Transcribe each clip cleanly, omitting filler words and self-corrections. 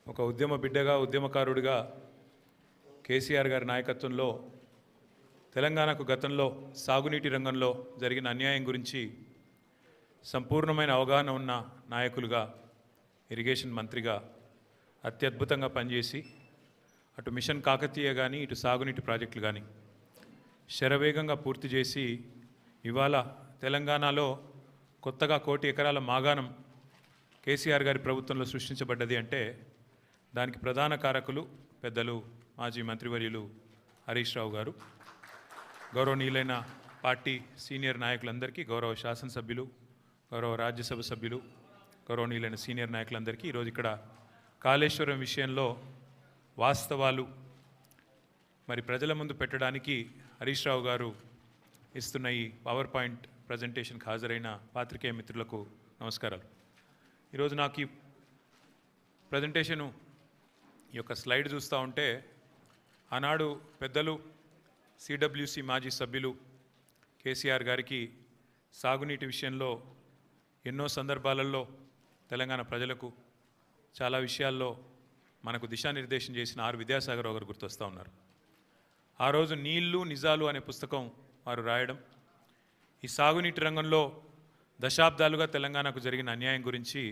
ఒక ఉద్యమ బిడ్డగా ఉద్యమకారుడిగా కేసీఆర్ గారి నాయకత్వంలో తెలంగాణకు గతంలో సాగునీటి రంగంలో జరిగిన అన్యాయం గురించి సంపూర్ణమైన అవగాహన ఉన్న నాయకులుగా ఇరిగేషన్ మంత్రిగా అత్యద్భుతంగా పనిచేసి అటు మిషన్ కాకతీయ కానీ ఇటు సాగునీటి ప్రాజెక్టులు కానీ శరవేగంగా పూర్తి చేసి ఇవాళ తెలంగాణలో కొత్తగా 1 కోటి ఎకరాల మాగాణం కేసీఆర్ గారి ప్రభుత్వంలో సృష్టించబడ్డది అంటే దానికి ప్రధాన కారకులు పెద్దలు మాజీ మంత్రివర్యులు హరీష్ రావు గారు. గౌరవనీయులైన పార్టీ సీనియర్ నాయకులందరికీ, గౌరవ శాసనసభ్యులు, గౌరవ రాజ్యసభ సభ్యులు, గౌరవనీయులైన సీనియర్ నాయకులందరికీ ఈరోజు ఇక్కడ కాళేశ్వరం విషయంలో వాస్తవాలు మరి ప్రజల ముందు పెట్టడానికి హరీష్ రావు గారు ఇస్తున్న ఈ పవర్ పాయింట్ ప్రజెంటేషన్కి హాజరైన పాత్రికేయ మిత్రులకు నమస్కారాలు. ఈరోజు నాకు ఈ ప్రజెంటేషను ఈ యొక్క స్లైడ్ చూస్తూ ఉంటే ఆనాడు పెద్దలు సిడబ్ల్యూసి మాజీ సభ్యులు కేసీఆర్ గారికి సాగునీటి విషయంలో ఎన్నో సందర్భాలలో తెలంగాణ ప్రజలకు చాలా విషయాల్లో మనకు దిశానిర్దేశం చేసిన ఆర్ విద్యాసాగర్ గారు గుర్తొస్తూ ఉన్నారు. ఆ రోజు నీళ్లు నిజాలు అనే పుస్తకం వారు రాయడం, ఈ సాగునీటి రంగంలో దశాబ్దాలుగా తెలంగాణకు జరిగిన అన్యాయం గురించి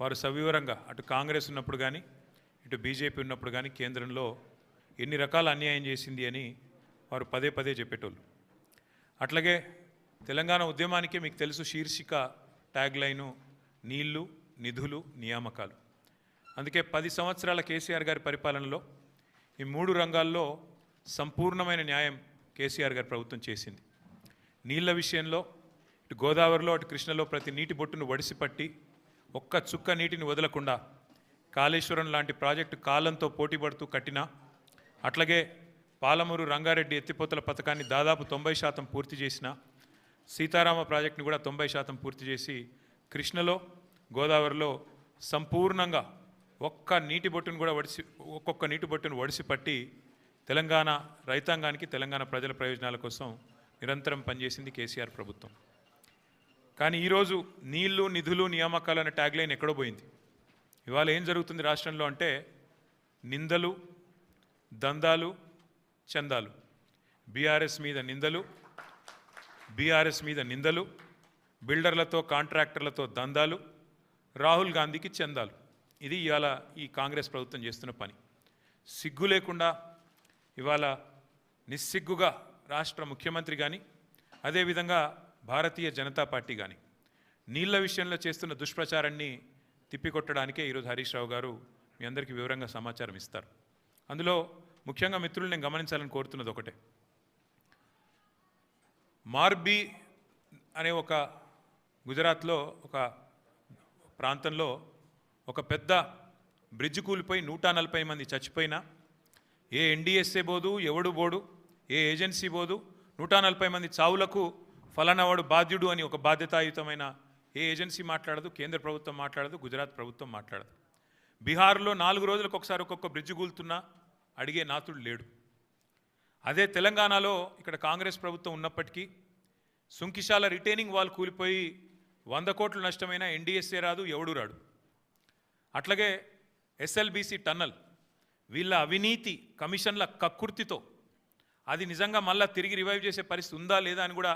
వారు సవివరంగా అటు కాంగ్రెస్ ఉన్నప్పుడు కానీ ఇటు బీజేపీ ఉన్నప్పుడు కానీ కేంద్రంలో ఎన్ని రకాల అన్యాయం చేసింది అని వారు పదే పదే చెప్పేటోళ్ళు. అట్లాగే తెలంగాణ ఉద్యమానికి మీకు తెలుసు శీర్షిక ట్యాగ్ లైను నీళ్లు నిధులు నియామకాలు. అందుకే 10 సంవత్సరాల కేసీఆర్ గారి పరిపాలనలో ఈ 3 రంగాల్లో సంపూర్ణమైన న్యాయం కేసీఆర్ గారి ప్రభుత్వం చేసింది. నీళ్ల విషయంలో ఇటు గోదావరిలో అటు కృష్ణలో ప్రతి నీటి బొట్టును వడిసిపట్టి ఒక్క చుక్క నీటిని వదలకుండా కాళేశ్వరం లాంటి ప్రాజెక్టు కాలంతో పోటీపడుతూ కట్టినా, అట్లాగే పాలమూరు రంగారెడ్డి ఎత్తిపోతల పథకాన్ని దాదాపు 90% పూర్తి చేసిన, సీతారామ ప్రాజెక్టుని కూడా 90% పూర్తి చేసి కృష్ణలో గోదావరిలో సంపూర్ణంగా ఒక్కొక్క నీటి బొట్టును వడిసిపట్టి తెలంగాణ రైతాంగానికి తెలంగాణ ప్రజల ప్రయోజనాల కోసం నిరంతరం పనిచేసింది కేసీఆర్ ప్రభుత్వం. కానీ ఈరోజు నీళ్లు నిధులు నియామకాలు అనే ట్యాగ్ లైన్ ఎక్కడో పోయింది. ఇవాళ ఏం జరుగుతుంది రాష్ట్రంలో అంటే నిందలు, దందాలు, చందాలు, బీఆర్ఎస్ మీద నిందలు, బిల్డర్లతో కాంట్రాక్టర్లతో దందాలు, రాహుల్ గాంధీకి చందాలు. ఇది ఇవాళ ఈ కాంగ్రెస్ ప్రభుత్వం చేస్తున్న పని. సిగ్గు లేకుండా ఇవాళ నిస్సిగ్గుగా రాష్ట్ర ముఖ్యమంత్రి కానీ అదేవిధంగా భారతీయ జనతా పార్టీ కానీ నీళ్ల విషయంలో చేస్తున్న దుష్ప్రచారాన్ని తిప్పికొట్టడానికే ఈరోజు హరీష్ రావు గారు మీ అందరికీ వివరంగా సమాచారం ఇస్తారు. అందులో ముఖ్యంగా మిత్రులు నేను గమనించాలని కోరుతున్నది ఒకటే, మార్బీ అనే ఒక గుజరాత్లో ఒక ప్రాంతంలో ఒక పెద్ద బ్రిడ్జ్ కూలిపోయి 140 మంది చచ్చిపోయినా ఏ ఎన్డీఎస్ఏ బోదు, ఎవడు బోడు, ఏ ఏజెన్సీ బోదు, 140 మంది చావులకు ఫలానావాడు బాధ్యుడు అని ఒక బాధ్యతాయుతమైన ఏ ఏజెన్సీ మాట్లాడదు, కేంద్ర ప్రభుత్వం మాట్లాడదు, గుజరాత్ ప్రభుత్వం మాట్లాడదు. బీహార్లో 4 రోజులకు ఒకసారి ఒక్కొక్క బ్రిడ్జ్ కూలుతున్నా అడిగే నాతుడు లేడు. అదే తెలంగాణలో ఇక్కడ కాంగ్రెస్ ప్రభుత్వం ఉన్నప్పటికీ సుంకిశాల రిటైనింగ్ వాల్ కూలిపోయి 100 కోట్ల నష్టమైన ఎన్డీఎస్ఏ రాదు, ఎవడు రాడు. అట్లాగే ఎస్ఎల్బీసీ టన్నల్ వీళ్ళ అవినీతి కమిషన్ల కక్కుర్తితో అది నిజంగా మళ్ళీ తిరిగి రివైవ్ చేసే పరిస్థితి ఉందా లేదా అని కూడా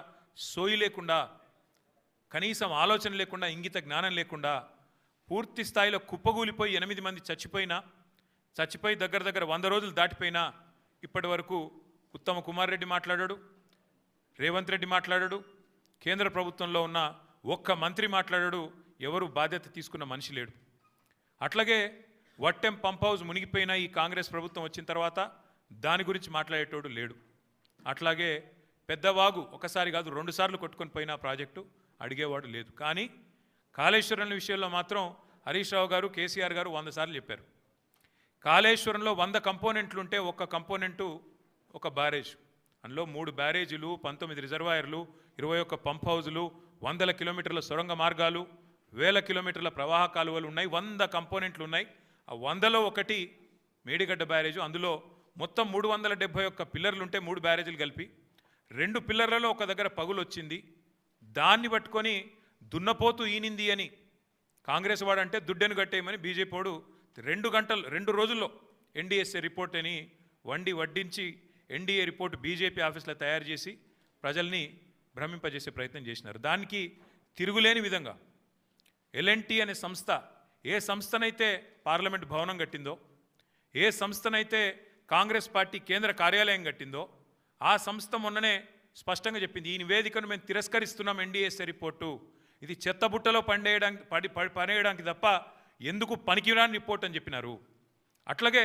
సోయి లేకుండా, కనీసం ఆలోచన లేకుండా, ఇంగిత జ్ఞానం లేకుండా పూర్తి స్థాయిలో కుప్పగూలిపోయి 8 మంది చచ్చిపోయి దగ్గర 100 రోజులు దాటిపోయినా ఇప్పటి వరకు ఉత్తమ కుమార్ రెడ్డి మాట్లాడాడు, రేవంత్ రెడ్డి మాట్లాడాడు, కేంద్ర ప్రభుత్వంలో ఉన్న ఒక్క మంత్రి మాట్లాడాడు, ఎవరు బాధ్యత తీసుకున్న మనిషి లేడు. అట్లాగే వట్టెం పంప్ హౌస్ మునిగిపోయిన ఈ కాంగ్రెస్ ప్రభుత్వం వచ్చిన తర్వాత దాని గురించి మాట్లాడేటోడు లేడు. అట్లాగే పెద్దవాగు ఒకసారి కాదు 2 సార్లు కొట్టుకొని పోయిన ప్రాజెక్టు అడిగేవాడు లేదు. కానీ కాళేశ్వరం విషయంలో మాత్రం హరీష్ రావు గారు, కేసీఆర్ గారు 100 సార్లు చెప్పారు. కాళేశ్వరంలో 100 కంపోనెంట్లు ఉంటే ఒక్క కంపోనెంటు ఒక బ్యారేజ్, అందులో 3 బ్యారేజీలు, 19 రిజర్వాయర్లు, 21 పంప్ హౌజులు, 100 కిలోమీటర్ల సొరంగ మార్గాలు, 1000 కిలోమీటర్ల ప్రవాహ కాలువలు ఉన్నాయి, 100 కంపోనెంట్లు ఉన్నాయి. ఆ 100లో ఒకటి మేడిగడ్డ బ్యారేజు. అందులో మొత్తం 371 పిల్లర్లు ఉంటే 3 బ్యారేజీలు కలిపి 2 పిల్లర్లలో ఒక దగ్గర పగులు వచ్చింది. దాన్ని పట్టుకొని దున్నపోతూ ఈనింది అని కాంగ్రెస్ వాడంటే దుడ్డెను కట్టేయమని బీజేపీ వాడు 2 రోజుల్లో ఎన్డీఎస్ఏ రిపోర్ట్ అని వడ్డించి ఎన్డీఏ రిపోర్ట్ బీజేపీ ఆఫీస్లో తయారు చేసి ప్రజల్ని భ్రమింపజేసే ప్రయత్నం చేసినారు. దానికి తిరుగులేని విధంగా ఎల్ఎన్టీ అనే సంస్థ ఏ సంస్థనైతే పార్లమెంట్ భవనం కట్టిందో, ఏ సంస్థనైతే కాంగ్రెస్ పార్టీ కేంద్ర కార్యాలయం కట్టిందో, ఆ సంస్థ మొన్ననే స్పష్టంగా చెప్పింది, ఈ నివేదికను మేము తిరస్కరిస్తున్నాం, ఎన్డీఎస్ఏ రిపోర్టు ఇది చెత్తబుట్టలో పడేయడానికి తప్ప ఎందుకు పనికిరాని రిపోర్ట్ అని చెప్పినారు. అట్లాగే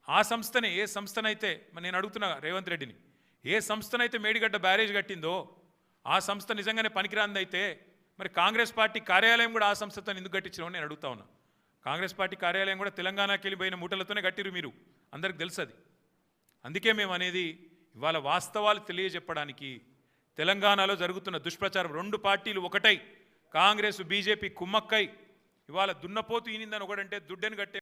ఆ సంస్థనే, ఏ సంస్థనైతే నేను అడుగుతున్నా రేవంత్ రెడ్డిని, ఏ సంస్థనైతే మేడిగడ్డ బ్యారేజ్ కట్టిందో ఆ సంస్థ నిజంగానే పనికిరాందైతే మరి కాంగ్రెస్ పార్టీ కార్యాలయం కూడా ఆ సంస్థతో ఎందుకు కట్టించడం నేను అడుగుతా ఉన్నా. కాంగ్రెస్ పార్టీ కార్యాలయం కూడా తెలంగాణకి వెళ్ళిపోయిన మూటలతోనే కట్టిరు, మీరు అందరికి తెలుసు అది. అందుకే మేము అనేది ఇవాళ వాస్తవాలు తెలియజెప్పడానికి, తెలంగాణలో జరుగుతున్న దుష్ప్రచారం, 2 పార్టీలు ఒకటై కాంగ్రెస్ బీజేపీ కుమ్మక్కై ఇవాళ దున్నపోతు ఈనిందని ఒకడంటే దుడ్డెను కట్టే